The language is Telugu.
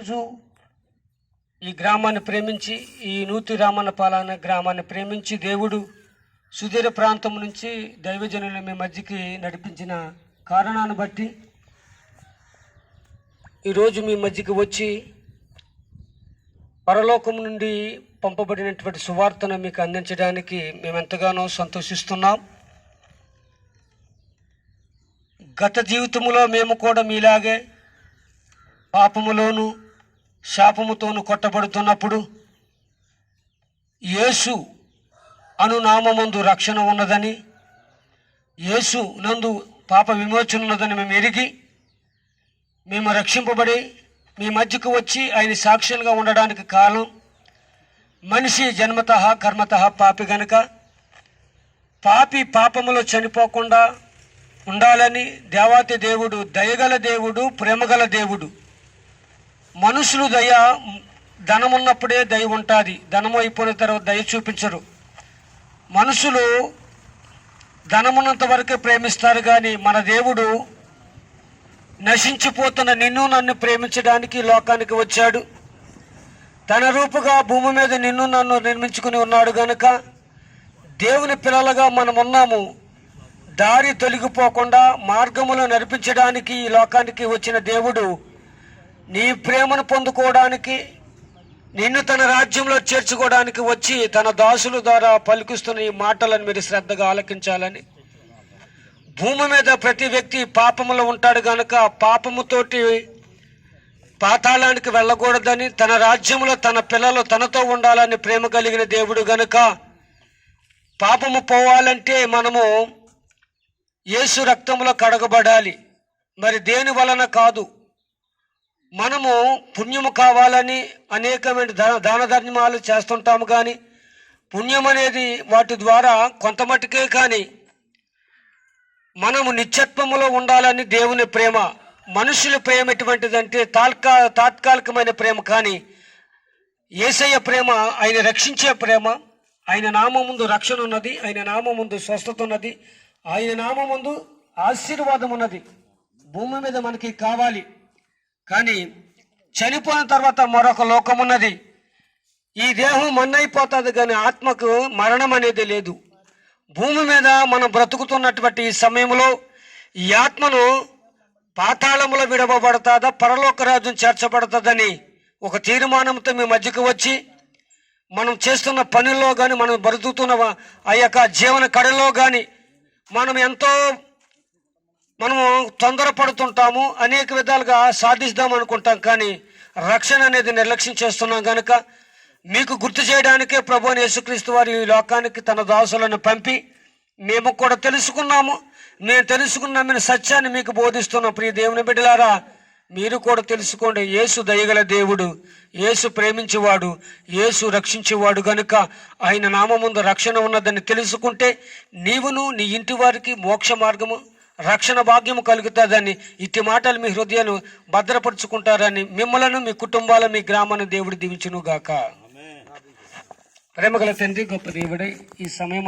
రోజు ఈ గ్రామాన్ని ప్రేమించి, ఈ నూతి రామన్నపాలెం గ్రామాన్ని ప్రేమించి దేవుడు సుదూర ప్రాంతం నుంచి దైవజనులను మీ మధ్యకి నడిపించిన కారణాన్ని బట్టి ఈరోజు మీ మధ్యకి వచ్చి పరలోకం నుండి పంపబడినటువంటి సువార్తను మీకు అందించడానికి మేము ఎంతగానో సంతోషిస్తున్నాం. గత జీవితంలో మేము కూడా మీలాగే పాపములోను శాపముతోను కొట్టబడుతున్నప్పుడు యేసు అను నామమందు రక్షణ ఉన్నదని, యేసు నందు పాప విమోచన ఉన్నదని మేము ఎరిగి మేము రక్షింపబడి మీ మధ్యకు వచ్చి ఆయన సాక్షులుగా ఉండడానికి కారణం మనిషి జన్మతః కర్మతః పాపి గనుక పాపి పాపములో చనిపోకుండా ఉండాలని దేవాతి దేవుడు దయగల దేవుడు, ప్రేమగల దేవుడు. మనుషులు దయ ధనమున్నప్పుడే దయ ఉంటుంది, ధనము అయిపోయిన తర్వాత దయ చూపించరు. మనుషులు ధనమున్నంత వరకే ప్రేమిస్తారు, కానీ మన దేవుడు నశించిపోతున్న నిన్ను నన్ను ప్రేమించడానికి లోకానికి వచ్చాడు. తన రూపుగా భూమి మీద నిన్ను నన్ను నిర్మించుకుని ఉన్నాడు గనుక దేవుని పిల్లలుగా మనం ఉన్నాము. దారి తొలగిపోకుండా మార్గములో నడిపించడానికి ఈ లోకానికి వచ్చిన దేవుడు నీ ప్రేమను పొందుకోవడానికి, నిన్ను తన రాజ్యంలో చేర్చుకోవడానికి వచ్చి తన దాసుల ద్వారా పలికిస్తున్న ఈ మాటలను మీరు శ్రద్ధగా ఆలకించాలని. భూమి మీద ప్రతి వ్యక్తి పాపములో ఉంటాడు గనుక పాపముతోటి పాతాళానికి వెళ్ళకూడదని, తన రాజ్యంలో తన పిల్లలు తనతో ఉండాలని ప్రేమ కలిగిన దేవుడు గనుక పాపము పోవాలంటే మనము యేసు రక్తంలో కడగబడాలి. మరి దేని వలన కాదు, మనము పుణ్యము కావాలని అనేకమైన దాన ధర్మాలు చేస్తుంటాము, కానీ పుణ్యం అనేది వాటి ద్వారా కొంతమట్టుకే, కానీ మనము నిత్యత్వములో ఉండాలని దేవుని ప్రేమ. మనుషుల ప్రేమ ఎటువంటిదంటే తాత్కాలికమైన ప్రేమ, కానీ యేసయ్య ప్రేమ ఆయన రక్షించే ప్రేమ. ఆయన నామం ముందు రక్షణ ఉన్నది, ఆయన నామం ముందు స్వస్థత ఉన్నది, ఆయన నామం ముందు ఆశీర్వాదం ఉన్నది. భూమి మీద మనకి కావాలి, కానీ చనిపోయిన తర్వాత మరొక లోకం ఉన్నది. ఈ దేహం మన్నైపోతుంది, కానీ ఆత్మకు మరణం అనేది లేదు. భూమి మీద మనం బ్రతుకుతున్నటువంటి ఈ సమయంలో ఈ ఆత్మను పాతాళంలో విడవబడతాదా పరలోక రాజ్యం చేర్చబడుతుందని ఒక తీర్మానంతో మీ మధ్యకు వచ్చి మనం చేస్తున్న పనుల్లో కానీ, మనం బ్రతుకుతున్న ఆ యొక్క జీవన కడలో కానీ మనము తొందరపడుతుంటాము, అనేక విధాలుగా సాధిస్తాం అనుకుంటాం, కానీ రక్షణ అనేది నిర్లక్ష్యం చేస్తున్నాం కనుక మీకు గుర్తు చేయడానికే ప్రభువైన యేసుక్రీస్తు వారి ఈ లోకానికి తన దాసులను పంపి మేము కూడా తెలుసుకున్నాము. నేను తెలుసుకున్న మీ సత్యాన్ని మీకు బోధిస్తున్నాం. ప్రియ దేవుని బిడ్డలారా, మీరు కూడా తెలుసుకోండి. యేసు దయగల దేవుడు, యేసు ప్రేమించేవాడు, యేసు రక్షించేవాడు గనుక ఆయన నామముందు రక్షణ ఉన్నదని తెలుసుకుంటే నీవును నీ ఇంటి వారికి మోక్ష మార్గము రక్షణ భాగ్యము కలుగుతుందని, ఇట్టి మాటలు మీ హృదయాన్ని భద్రపరుచుకుంటారని మిమ్మలను మీ కుటుంబాలను మీ గ్రామాన్ని దేవుడు దీవించును గాక. ప్రేమగల తండ్రి, గొప్ప దేవుడై ఈ సమయం